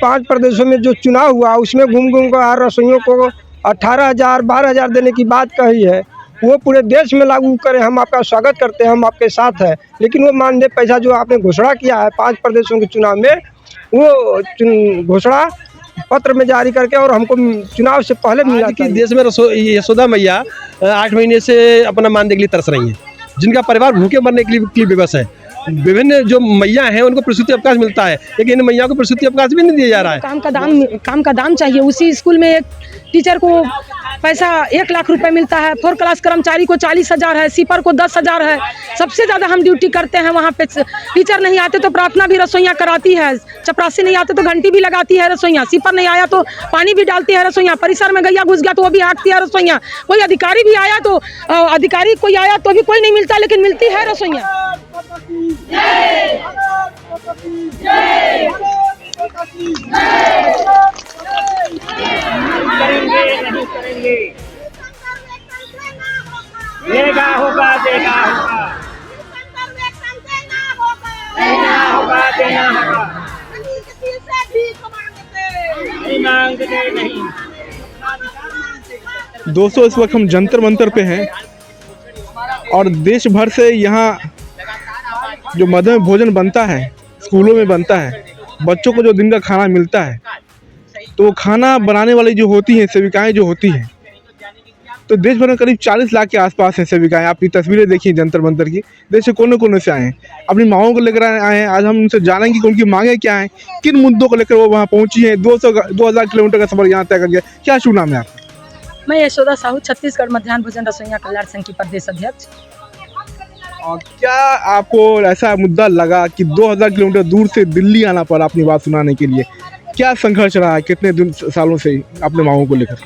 5 प्रदेशों में जो चुनाव हुआ उसमें घूम घूम कर हर रसोइयों को 18,000 12,000 देने की बात कही है। वो पूरे देश में लागू करें, हम आपका स्वागत करते हैं, हम आपके साथ हैं। लेकिन वो मानदेय पैसा जो आपने घोषणा किया है 5 प्रदेशों के चुनाव में, वो घोषणा पत्र में जारी करके और हमको चुनाव से पहले मिला आज की देश में यशोदा मैया 8 महीने से अपना मानदेय के लिए तरस रही हैं, जिनका परिवार भूखे मरने के लिए विवश है। विभिन्न जो मैया हैं उनको प्रसूति अवकाश मिलता है, लेकिन इन मैया को प्रसूति अवकाश भी नहीं दिया जा रहा है। काम का दाम चाहिए। उसी स्कूल में एक टीचर को पैसा 1 लाख रुपए मिलता है, 4 क्लास कर्मचारी को 40,000 है, सीपर को 10,000 है। सबसे ज़्यादा हम ड्यूटी करते हैं वहाँ पे। टीचर नहीं आते तो प्रार्थना भी रसोइयाँ कराती है, चपरासी नहीं आते तो घंटी भी लगाती है रसोइयाँ, सीपर नहीं आया तो पानी भी डालती है रसोइयाँ, परिसर में गैया घुस गया तो वो भी हाँकती है रसोइयाँ, कोई अधिकारी भी आया तो कोई आया तो भी कोई नहीं मिलता, लेकिन मिलती है रसोइयाँ। करेंगे देगा होगा देगा होगा देना होगा देना होगा नहीं मांगते नहीं। दोस्तों, इस वक्त हम जंतर मंतर पे हैं और देश भर से यहाँ जो मध्याह्न भोजन बनता है, स्कूलों में बनता है, बच्चों को जो दिन का खाना मिलता है, तो वो खाना बनाने वाली जो होती हैं सेविकाएं जो होती हैं, तो देश भर में करीब 40 लाख के आसपास हैं सेविकाएं। आप ये तस्वीरें देखिए जंतर मंतर की, देश के कोने कोने से आए हैं, अपनी मांगों को लेकर आए हैं। आज हम उनसे जानेंगे कि उनकी मांगें क्या हैं, किन मुद्दों को लेकर वो वहाँ पहुँची हैं। 2000 किलोमीटर का सफर यहाँ तय कर गया। क्या शुभ नाम है आपका? मैं यशोदा साहू, छत्तीसगढ़ मध्याह्न भोजन रसोइया कल्याण संघ की प्रदेश अध्यक्ष। और क्या आपको ऐसा मुद्दा लगा कि 2000 किलोमीटर दूर से दिल्ली आना पड़ा अपनी बात सुनाने के लिए? क्या संघर्ष रहा है, कितने सालों से अपने मांगों को लेकर?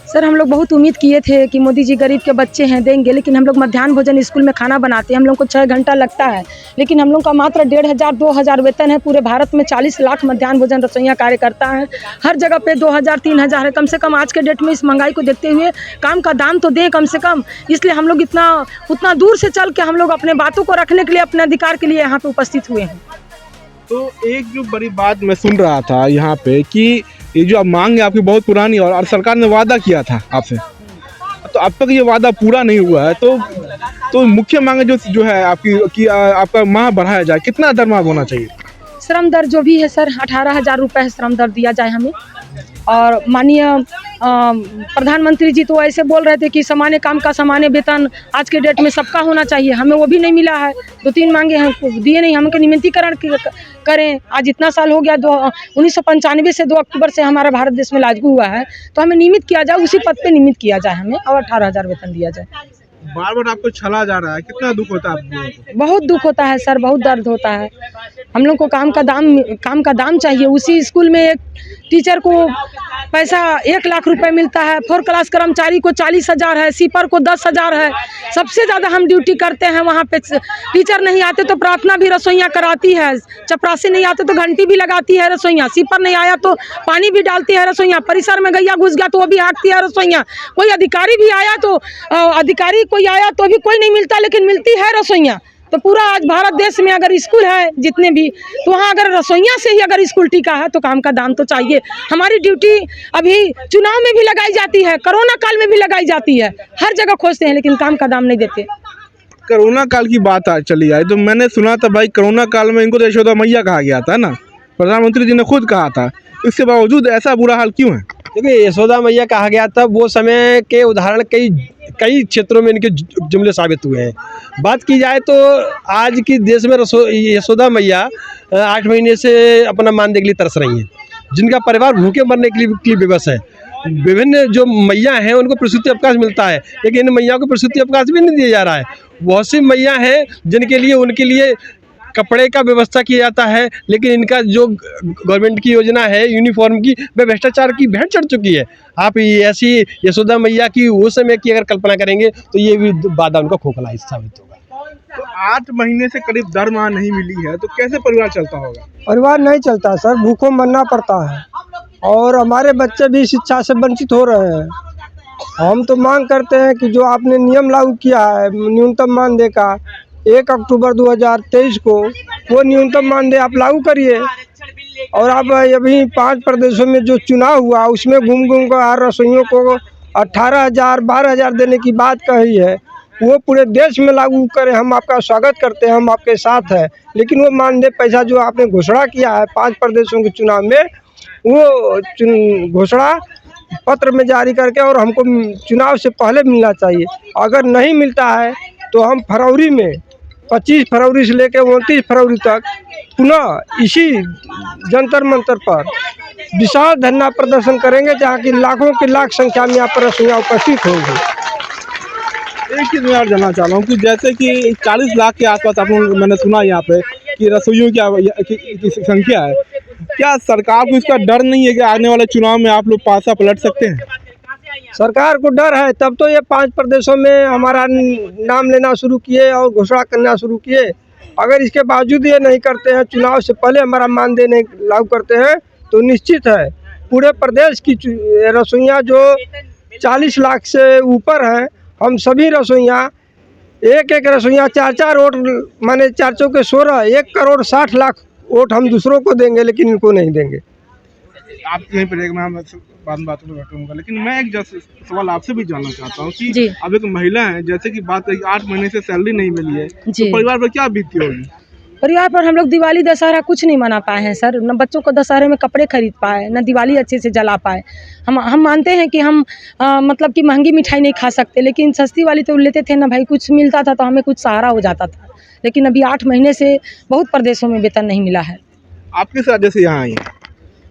सर, हम लोग बहुत उम्मीद किए थे कि मोदी जी गरीब के बच्चे हैं देंगे, लेकिन हम लोग मध्याह्न भोजन स्कूल में खाना बनाते हैं, हम लोग को 6 घंटा लगता है, लेकिन हम लोग का मात्र 1500-2000 वेतन है। पूरे भारत में 40 लाख मध्याह्न भोजन रसोइया कार्यकर्ता हैं, हर जगह पे 2000-3000 है। कम से कम आज के डेट में इस महंगाई को देखते हुए काम का दाम तो दें कम से कम। इसलिए हम लोग उतना दूर से चल के हम लोग अपने बातों को रखने के लिए, अपने अधिकार के लिए यहाँ पे उपस्थित हुए हैं। तो एक जो बड़ी बात मैं सुन रहा था यहाँ पे कि ये जो आप मांग है आपकी बहुत पुरानी और सरकार ने वादा किया था आपसे, तो अब तक ये वादा पूरा नहीं हुआ है। तो मुख्य मांग जो है आपकी कि आपका माह बढ़ाया जाए, कितना दर माह होना चाहिए? श्रम दर जो भी है सर, 18,000 रुपये श्रम दर दिया जाए हमें। और माननीय प्रधानमंत्री जी तो ऐसे बोल रहे थे कि सामान्य काम का सामान्य वेतन आज के डेट में सबका होना चाहिए, हमें वो भी नहीं मिला है। 2-3 मांगे हैं, दिए नहीं, हमको नियमितीकरण करें। आज इतना साल हो गया, 1995 से 2 अक्टूबर से हमारा भारत देश में लागू हुआ है, तो हमें नियमित किया जाए, उसी पद पे नियमित किया जाए हमें, और 18,000 वेतन दिया जाए। बार बार आपको छला जा रहा है, कितना दुख होता है आपको? बहुत दुख होता है सर, बहुत दर्द होता है। हम लोग को काम का दाम चाहिए। उसी स्कूल में एक टीचर को पैसा 1 लाख रुपए मिलता है, 4 क्लास कर्मचारी को 40,000 है, सीपर को 10,000 है। सबसे ज़्यादा हम ड्यूटी करते हैं वहाँ पे। टीचर नहीं आते तो प्रार्थना भी रसोइयाँ कराती है, चपरासी नहीं आते तो घंटी भी लगाती है रसोइयाँ, सीपर नहीं आया तो पानी भी डालती है रसोइयाँ, परिसर में गैया घुस गया तो वो भी हाँकती है रसोइयाँ, कोई अधिकारी भी आया तो भी कोई नहीं मिलता, लेकिन मिलती है रसोइयाँ। तो पूरा आज भारत देश में अगर स्कूल है जितने भी, तो वहाँ अगर रसोइयाँ से ही अगर स्कूल टिका है तो काम का दाम तो चाहिए। हमारी ड्यूटी अभी चुनाव में भी लगाई जाती है, कोरोना काल में भी लगाई जाती है, हर जगह खोजते हैं, लेकिन काम का दाम नहीं देते। कोरोना काल की बात आज चली आई तो मैंने सुना था भाई, कोरोना काल में इनको तो यशोदा मैया कहा गया था ना, प्रधानमंत्री जी ने खुद कहा था, इसके बावजूद ऐसा बुरा हाल क्यों है? देखिए, यशोदा मैया कहा गया था, वो समय के उदाहरण कई क्षेत्रों में इनके जुमले साबित हुए हैं। बात की जाए तो आज की देश में यशोदा मैया 8 महीने से अपना मानदेय के लिए तरस रही हैं, जिनका परिवार भूखे मरने के लिए विवश है। विभिन्न जो मैया हैं उनको प्रसूति अवकाश मिलता है, लेकिन इन मैया को प्रसूति अवकाश भी नहीं दिया जा रहा है। बहुत सी मैया हैं जिनके लिए उनके लिए कपड़े का व्यवस्था किया जाता है, लेकिन इनका जो गवर्नमेंट की योजना है यूनिफॉर्म की, वह भ्रष्टाचार की भेंट चढ़ चुकी है। आप ऐसी यशोदा मैया की उस समय की अगर कल्पना करेंगे तो ये भी वादा उनका खोखला हिस्सा साबित होगा। तो 8 महीने से करीब दरमाह नहीं मिली है, तो कैसे परिवार चलता होगा? परिवार नहीं चलता सर, भूखों मरना पड़ता है, और हमारे बच्चे भी शिक्षा से वंचित हो रहे हैं। हम तो मांग करते हैं कि जो आपने नियम लागू किया है न्यूनतम मानदेय का 1 अक्टूबर 2023 को, वो न्यूनतम मानदेय आप लागू करिए। और अब अभी 5 प्रदेशों में जो चुनाव हुआ उसमें घूम घूम कर हर रसोइयों को 18,000 12,000 देने की बात कही है। वो पूरे देश में लागू करें, हम आपका स्वागत करते हैं, हम आपके साथ हैं। लेकिन वो मानदेय पैसा जो आपने घोषणा किया है 5 प्रदेशों के चुनाव में, वो घोषणा पत्र में जारी करके और हमको चुनाव से पहले मिलना चाहिए। अगर नहीं मिलता है तो हम फरवरी में 25 फरवरी से लेकर 29 फरवरी तक पुनः इसी जंतर मंतर पर विशाल धरना प्रदर्शन करेंगे, जहाँ की लाखों की लाख संख्या में यहाँ पर रसोइयाँ उपस्थित होंगी। एक चीज़ मैं और जानना चाह रहा हूँ कि जैसे कि 40 लाख के आसपास आप लोग, मैंने सुना यहाँ पे कि रसोइयों की संख्या है। क्या सरकार को इसका डर नहीं है कि आने वाले चुनाव में आप लोग पासा पलट सकते हैं? सरकार को डर है, तब तो ये 5 प्रदेशों में हमारा नाम लेना शुरू किए और घोषणा करना शुरू किए। अगर इसके बावजूद ये नहीं करते हैं, चुनाव से पहले हमारा मानदेय नहीं लागू करते हैं, तो निश्चित है पूरे प्रदेश की रसोइयाँ जो 40 लाख से ऊपर हैं, हम सभी रसोइयाँ एक रसोइयाँ 4 वोट, माने 4 चौके 16, 1,60,00,000 वोट हम दूसरों को देंगे, लेकिन इनको नहीं देंगे। आप यहीं पर मैं बाद में बातों में बैठूंगा, लेकिन मैं एक सवाल आपसे भी जानना चाहता हूँ कि जी। अब एक महिला है, जैसे कि बात 8 महीने से सैलरी नहीं मिली है, जी। तो परिवार पर क्या बीती होगी? परिवार पर हम लोग दिवाली दशहरा कुछ नहीं मना पाए हैं सर। न बच्चों को दशहरे में कपड़े खरीद पाए, न दिवाली अच्छे से जला पाए। हम मानते हैं कि हम मतलब कि महंगी मिठाई नहीं खा सकते, लेकिन सस्ती वाली तो लेते थे ना भाई, कुछ मिलता था तो हमें कुछ सहारा हो जाता था। लेकिन अभी 8 महीने से बहुत प्रदेशों में वेतन नहीं मिला है। आप किस राज्य से यहाँ आई हैं?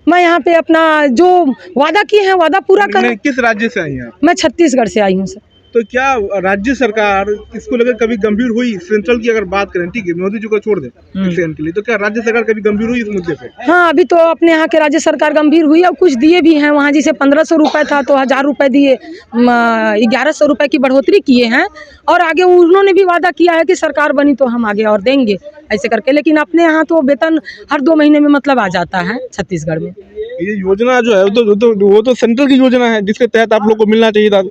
मैं यहाँ पे अपना जो वादा किए हैं वादा पूरा कर। नहीं, किस राज्य से आई हैं? मैं छत्तीसगढ़ से आई हूँ सर। तो क्या राज्य सरकार इसको लेकर कभी गंभीर हुई? सेंट्रल की अगर बात करें, ठीक है, मोदी जी को छोड़ दें सेकंड के लिए, तो क्या राज्य सरकार कभी गंभीर हुई इस मुद्दे पे? हाँ, अभी तो अपने यहाँ के राज्य सरकार गंभीर हुई और कुछ दिए भी हैं। वहाँ जैसे 1500 रुपये था तो 1000 रुपये दिए, 1100 रुपये की बढ़ोतरी किए हैं। और आगे उन्होंने भी वादा किया है कि सरकार बनी तो हम आगे और देंगे ऐसे करके। लेकिन अपने यहाँ तो वेतन हर 2 महीने में मतलब आ जाता है छत्तीसगढ़ में। ये योजना जो है वो तो सेंट्रल की योजना है, जिसके तहत आप लोग को मिलना चाहिए था,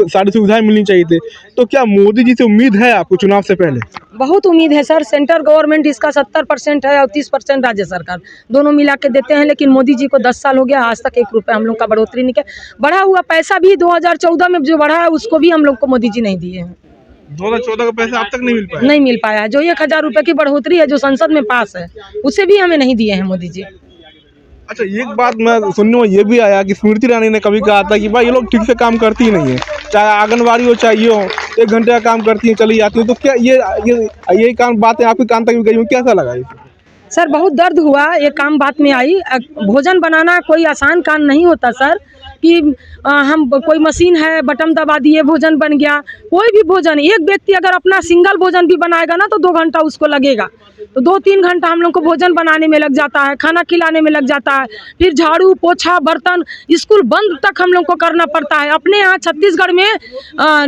सारी सुविधाएं मिलनी चाहिए थी। तो क्या मोदी जी से उम्मीद है आपको चुनाव से पहले? बहुत उम्मीद है सर। सेंट्रल गवर्नमेंट इसका 70% है और 30% राज्य सरकार, दोनों मिला के देते हैं। लेकिन मोदी जी को 10 साल हो गया, आज तक 1 रुपये हम लोग का बढ़ोतरी नहीं किया। बढ़ा हुआ पैसा भी 2014 में जो बढ़ा है उसको भी हम लोग को मोदी जी नहीं दिए हैं। 2014 का पैसा अब तक नहीं मिल पाया? नहीं मिल पाया है। जो 1000 रुपये की बढ़ोतरी है जो संसद में पास है, उसे भी हमें नहीं दिए हैं मोदी जी। अच्छा, एक बात मैं सुनने में ये भी आया कि स्मृति ईरानी ने कभी कहा था कि भाई ये लोग ठीक से काम करती ही नहीं है, चाहे आंगनबाड़ी हो चाहे ये हो, 1 घंटे का काम करती हैं, चली जाती हैं। तो क्या ये काम बातें आपके कान तक भी गई हो? कैसा लगा ये? सर बहुत दर्द हुआ, ये काम बात में आई। भोजन बनाना कोई आसान काम नहीं होता सर, कि हम कोई मशीन है बटन दबा दिए भोजन बन गया। कोई भी भोजन एक व्यक्ति अगर अपना सिंगल भोजन भी बनाएगा ना तो 2 घंटा उसको लगेगा, तो 2-3 घंटा हम लोग को भोजन बनाने में लग जाता है, खाना खिलाने में लग जाता है, फिर झाड़ू पोछा बर्तन स्कूल बंद तक हम लोग को करना पड़ता है। अपने यहाँ छत्तीसगढ़ में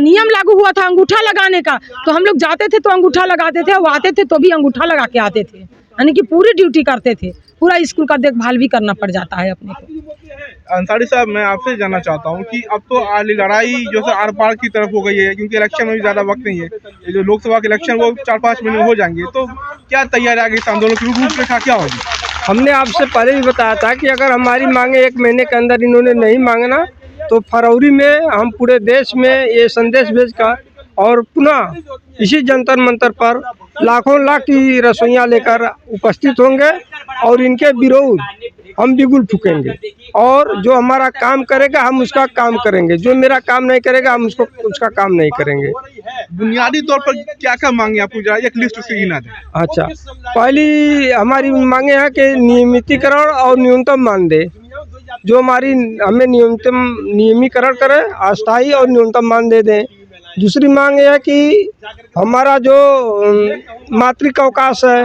नियम लागू हुआ था अंगूठा लगाने का, तो हम लोग जाते थे तो अंगूठा लगाते थे, वो आते थे तो भी अंगूठा लगा के आते थे, यानी कि पूरी ड्यूटी करते थे। पूरा स्कूल का देखभाल भी करना पड़ जाता है अपने को। अंसारी साहब, मैं आपसे जानना चाहता हूँ कि अब तो लड़ाई जो है आर पार की तरफ हो गई है, क्योंकि इलेक्शन में भी ज़्यादा वक्त नहीं है। ये जो लोकसभा के इलेक्शन वो 4-5 महीने में हो जाएंगे, तो क्या तैयारी आगे इस आंदोलन की रूपरेखा क्या होगी? हमने आपसे पहले भी बताया था कि अगर हमारी मांगे 1 महीने के अंदर इन्होंने नहीं मांगना तो फरवरी में हम पूरे देश में ये संदेश भेजकर और पुनः इसी जंतर मंतर पर लाखों लाख की रसोइयाँ लेकर उपस्थित होंगे और इनके विरोध हम बिगुल फूकेंगे। और जो हमारा काम करेगा हम उसका काम करेंगे, जो मेरा काम नहीं करेगा हम उसका काम नहीं करेंगे। बुनियादी तौर पर क्या क्या मांगे आपको, जरा एक लिस्ट उसकी गिना दें। अच्छा, पहली हमारी मांगे हैं कि नियमितीकरण और न्यूनतम मानदेय, जो हमें नियमीकरण करे, अस्थायी और न्यूनतम मानदेय दें। दूसरी मांग है कि हमारा जो मातृक अवकाश है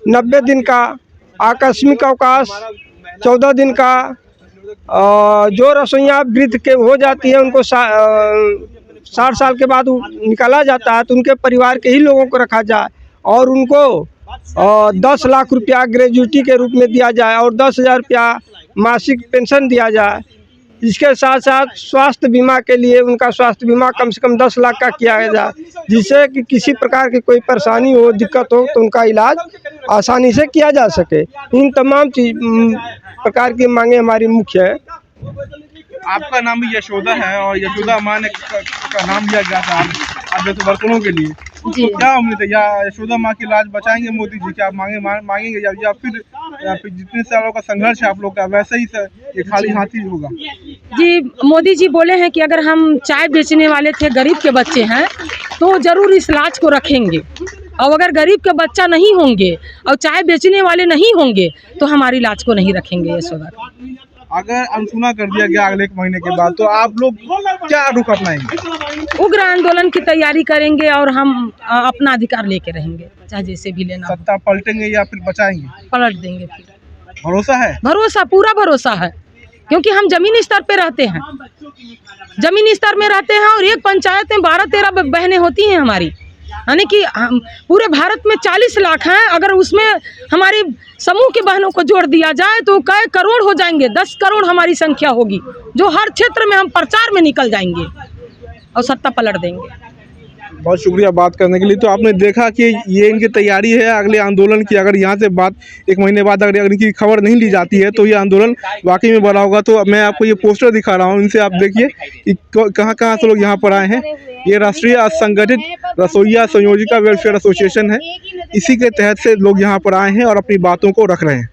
90 दिन का, आकस्मिक अवकाश 14 दिन का, जो रसोइयाँ वृद्ध के हो जाती है उनको 60 साल के बाद निकाला जाता है तो उनके परिवार के ही लोगों को रखा जाए और उनको 10 लाख रुपया ग्रेजुइटी के रूप में दिया जाए और 10,000 रुपया मासिक पेंशन दिया जाए। इसके साथ साथ स्वास्थ्य बीमा के लिए उनका स्वास्थ्य बीमा कम से कम 10 लाख का किया जाए, जिससे कि किसी प्रकार की कोई परेशानी हो, दिक्कत हो तो उनका इलाज आसानी से किया जा सके। इन तमाम प्रकार की मांगे हमारी मुख्य है। आपका नाम भी यशोदा है और यशोदा माँ ने का नाम दिया गया था आप जैसे बर्तनों के लिए, जी। क्या उम्मीद है, या यशोदा माँ की लाज बचाएंगे मोदी जी? क्या आप मांगेंगे या फिर जितने सालों का संघर्ष है आप लोग का वैसे ही ये खाली हाथ ही होगा? जी, मोदी जी बोले हैं कि अगर हम चाय बेचने वाले थे, गरीब के बच्चे हैं, तो ज़रूर इस लाज को रखेंगे। और अगर गरीब के बच्चा नहीं होंगे और चाय बेचने वाले नहीं होंगे तो हमारी लाज को नहीं रखेंगे यशोदा। अगर अनसुना कर दिया गया अगले 1 महीने के बाद तो आप लोग क्या रुख अपनाएंगे? उग्र आंदोलन की तैयारी करेंगे और हम अपना अधिकार लेके रहेंगे, चाहे जैसे भी लेना हो। सत्ता पलटेंगे या फिर बचाएंगे? पलट देंगे फिर। भरोसा है? भरोसा, पूरा भरोसा है, क्योंकि हम जमीनी स्तर पे रहते हैं, जमीनी स्तर में रहते हैं और एक पंचायत में 12-13 बहनें होती हैं हमारी, यानी कि हम पूरे भारत में 40 लाख हैं। अगर उसमें हमारी समूह की बहनों को जोड़ दिया जाए तो कई करोड़ हो जाएंगे, 10 करोड़ हमारी संख्या होगी, जो हर क्षेत्र में हम प्रचार में निकल जाएंगे और सत्ता पलट देंगे। बहुत शुक्रिया बात करने के लिए। तो आपने देखा कि ये इनकी तैयारी है अगले आंदोलन की। अगर यहाँ से बात 1 महीने बाद अगर इनकी खबर नहीं ली जाती है तो ये आंदोलन वाकई में बड़ा होगा। तो मैं आपको ये पोस्टर दिखा रहा हूँ, इनसे आप देखिए कि कहाँ कहाँ से लोग यहाँ पर आए हैं। ये राष्ट्रीय असंगठित रसोइया संयोजिका वेलफेयर एसोसिएशन है, इसी के तहत से लोग यहाँ पर आए हैं और अपनी बातों को रख रहे हैं।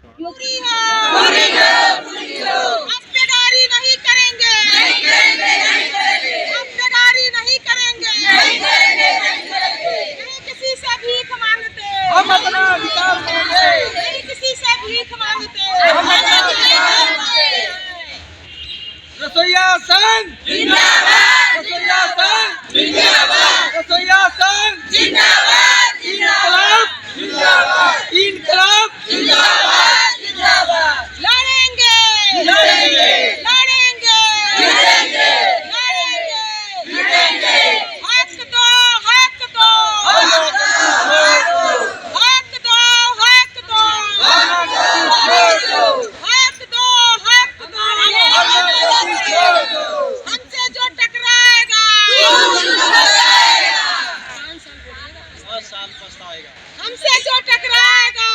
हम अपना अधिकार देंगे, नहीं किसी से भीख मांगते, हम अपना अधिकार देंगे। रसोइया संघ जिंदाबाद, रसोइया संघ जिंदाबाद, रसोइया संघ जिंदाबाद, इनकलाब जिंदाबाद, इनकलाब जिंदाबाद, जिंदाबाद। लड़ेंगे, लड़ेंगे, लड़ेंगे, लड़ेंगे, लड़ेंगे, लड़ेंगे। हक दो, हक दो, हक दो, हक दो, हक दो, हक दो, हक दो, हक दो। हमसे जो टकराएगा हमसे जो टकराएगा